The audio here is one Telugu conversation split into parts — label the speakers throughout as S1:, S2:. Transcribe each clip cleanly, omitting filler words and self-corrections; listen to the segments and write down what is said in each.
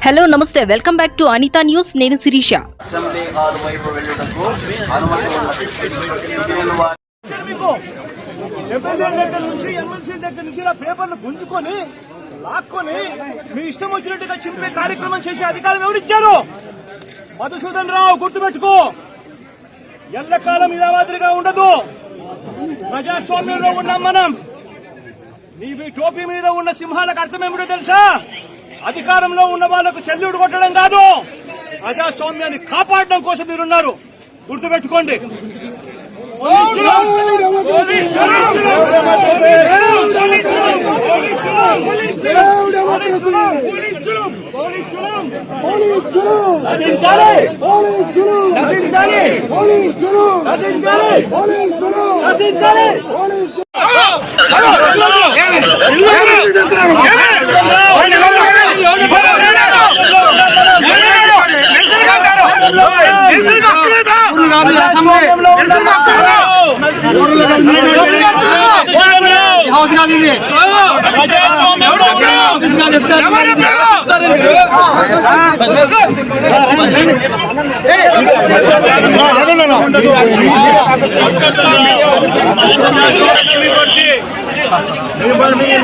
S1: Hello namaste welcome back to Anitha news. నేను శిరీష.
S2: మీ ఇష్టం వచ్చినట్టుగా చింపే కార్యక్రమం చేసే అధికారం ఎవరిచ్చారు? మధుసూదన్ రావు, గుర్తుపెట్టుకో, ఎల్లకాలం ఇలా మాదిరిగా ఉండదు. ప్రజాస్వామ్యంలో ఉన్నాం మనం. నీ టోపీ మీద ఉన్న సింహాలకు అర్థం ఏమిటో తెలుసా? అధికారంలో ఉన్న వాళ్లకు సెల్యూట్ కొట్టడం కాదు, ప్రజాస్వామ్యాన్ని కాపాడడం కోసం మీరున్నారు. గుర్తుపెట్టుకోండి.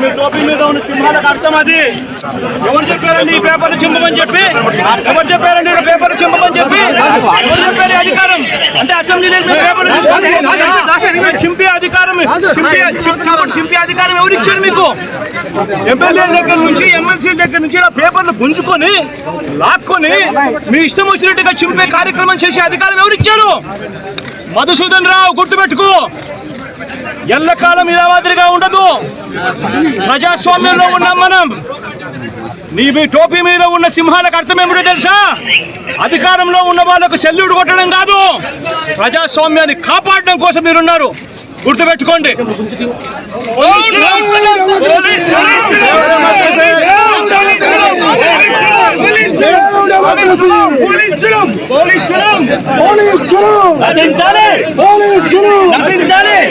S2: మీ టోపీ మీద ఉన్న సింహాలకు అర్థం అది. ఎవరు చెప్పారండి ఈ పేపర్లు చింపమని చెప్పి? ఎవరు చెప్పారండి పేపర్లు చింపమని చెప్పి? ఎవరు చెప్పారు అధికారం? అంటే అసెంబ్లీలో చింపే అధికారం, చింపే అధికారం ఎవరు ఇచ్చారు మీకు? ఎమ్మెల్యే దగ్గర నుంచి, ఎమ్మెల్సీ దగ్గర నుంచి ఇలా పేపర్లు గుంజుకొని లాక్కొని మీ ఇష్టం వచ్చినట్టుగా చింపే కార్యక్రమం చేసే అధికారం ఎవరు ఇచ్చారు? మధుసూదన్ రావు, గుర్తుపెట్టుకో, ఎల్లకాలం ఇలా మాదిరిగా ఉండదు. ప్రజాస్వామ్యంలో ఉన్నాం మనం. నీ టోపీ మీద ఉన్న సింహాలకు అర్థం ఏమిటో తెలుసా? అధికారంలో ఉన్న వాళ్లకు సెల్యూట్ కొట్టడం కాదు, ప్రజాస్వామ్యాన్ని కాపాడడం కోసం మీరున్నారు. గుర్తుపెట్టుకోండి. నశించాలి.